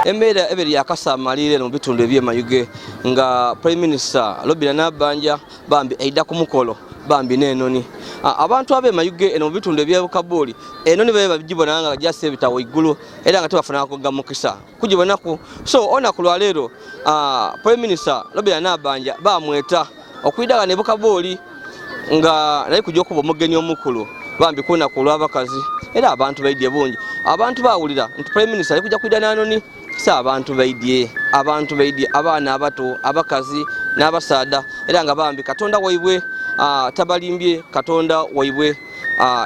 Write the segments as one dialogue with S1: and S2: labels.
S1: Embeera eberi yakasamalire mu bitundu ebye Mayuge nga Prime Minister Lobira Nabanja bambi aida ku mukolo bambi n'enoni. Abantu abe Mayuge eno mu bitundu ebye Kabuli enoni babe babigibona nga jase bitawo igulu era nga tebafuna ko gamukisa kugibonako. So ona kulwa lero Prime Minister Lobira Nabanja bamweta okwidaga ne Kabuli nga naye kujja okuba omugeni omukulu bambi kuna kulwa abakazi era abantu baidye bungi abantu bawulira nti Prime Minister ali kujja kwida n'anoni sa abantu baidye abaana abato abakazi n'abasaada era nga bambi Katonda waibwe tabalimbye Katonda waibwe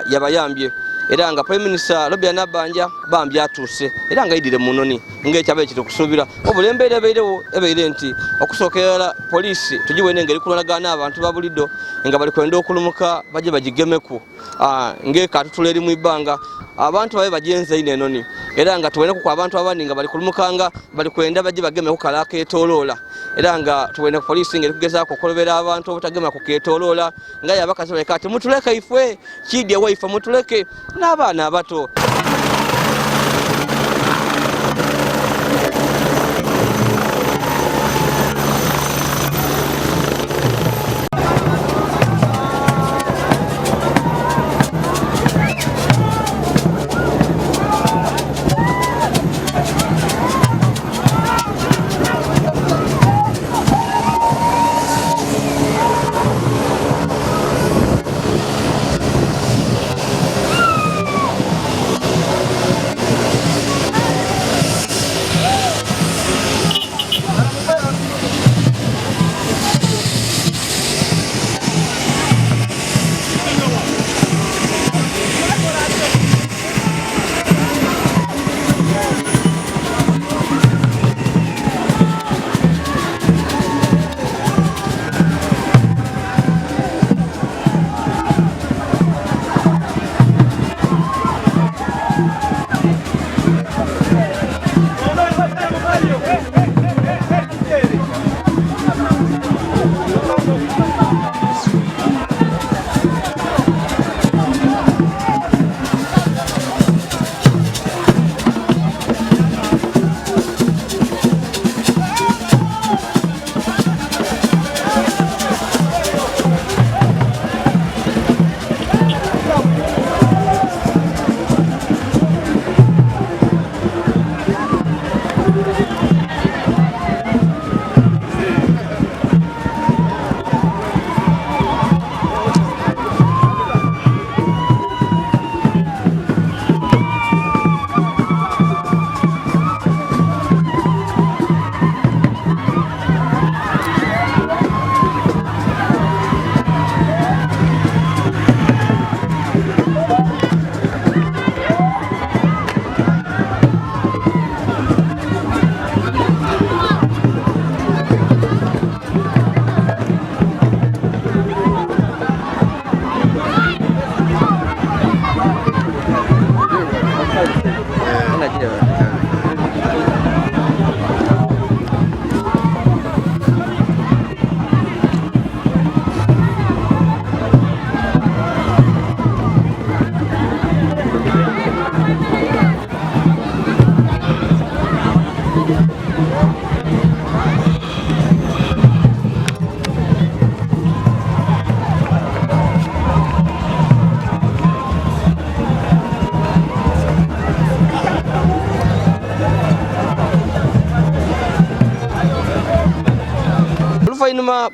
S1: yabayambye era nga Prime Minister Lobira Nabanja bambi atuse era nga idire munoni ng'ekyabe kito kusubira obulembe ebeirewo ebeire nti okusokera police tujiwe nengeri kulonagana abantu babulido nga bali kwenda okulumuka baje bajigemeku ngeka tutuleri mu ibanga abantu babe bajenze ine enoni era nga tuwene ku abantu abandi nga bali kulumukanga bali kwenda baje bageme ku kalaka etolola era nga tuwene police ngeri kugeza ko kolobera abantu obutagema ku ketolola nga yabakazi balekati mutuleke ifwe kidye waifa mutuleke n'abaana abato.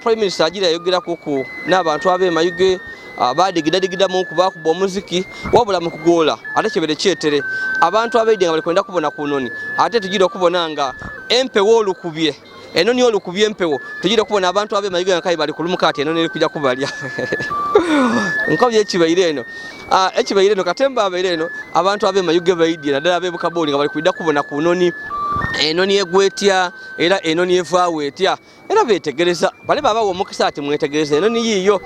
S1: Prime Minister agira yogera kuku n'abantu abe Mayuge badigida mu kubakuba omuziki wabula mu kugola ate kibere kyetere abantu abaide nga bali kwenda kubona kunoni ate tugira kubona nga empewo olukubye enoni olukubye empewo tugira kubona abantu abe Mayuge nga kai bali kulumuka ate enoni kuja kubalya nkabye ekibaire eno katemba abaire eno abantu abe Mayuge baidye nadala abe Kabuli nga bali kwenda kubona kunoni enoni egwetya era enoni evaawe etya era betegereza bale baba omukisa ati mwetegereza enoni yiyo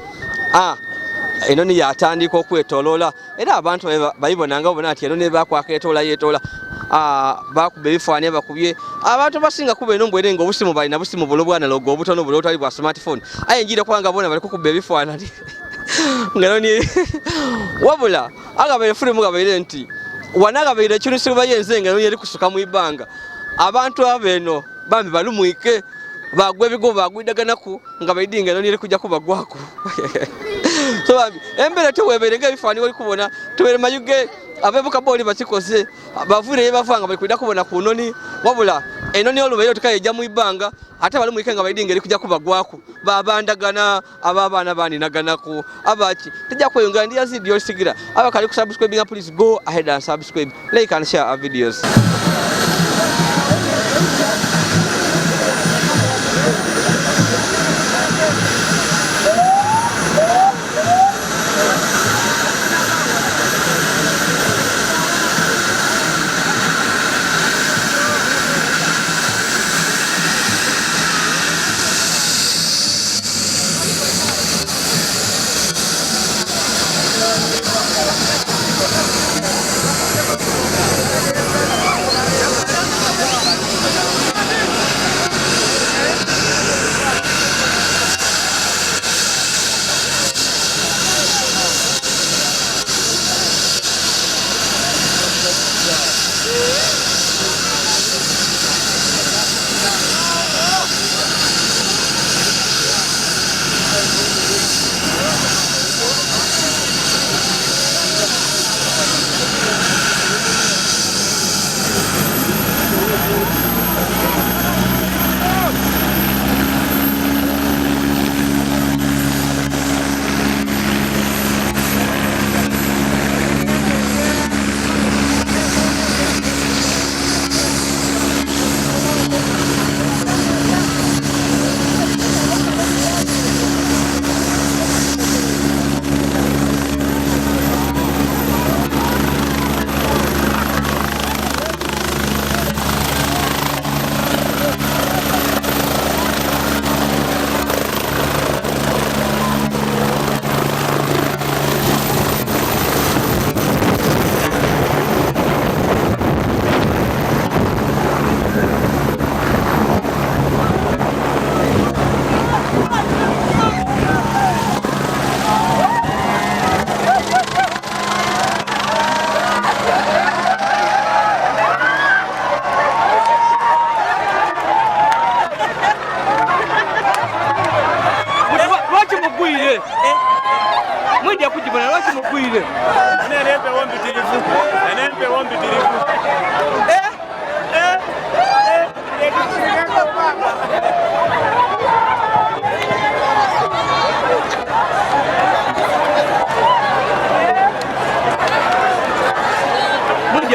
S1: enoni yatandika okwetolola era abantu bayibonanga bona ati enoni bakwaketola yetola bakubbe bifaani bakubye abantu basinga kuba eno mbwere ngo obusimu bali na busimu bulobwana logo obutono bulo tali bwa smartphone ayinjira kwanga bona bali kukubbe bifaani ngaloni wabula agabe fure mugabe nti wanaga beire kinu siba yenze ngalo yeri kusuka mu ibanga abantu abeno bambi balumwike bagwe ebigo bagwidaganaku nga baidinga eno nire kujja kubagwako so bambi embere tewebere ng'ebifaananyi oli kubona tewere Mayuge abebuka boli bakikoze bavure yebavanga bali kwida kubona ku noni wabula enoni olubeyo tukayejja mu ibanga ate bali muike nga baidinga eri kujja kubagwako babandagana ababana baninaganako abachi tujja kweyongera ndi Yazid Yolisigira abakali ku subscribe, please go ahead and subscribe, like and share our videos.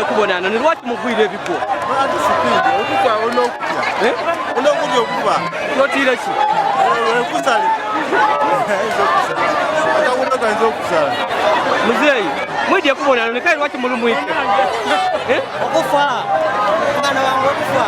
S2: Kubonana ni lwaki mugwire biko
S3: okufa onokutya onokutya okufa
S2: notire ki
S3: kusale akakutoka nzo kusala
S2: muzeyi mwidye kubonana ni kai lwaki mulumwike
S4: okufa mwana wangu okufa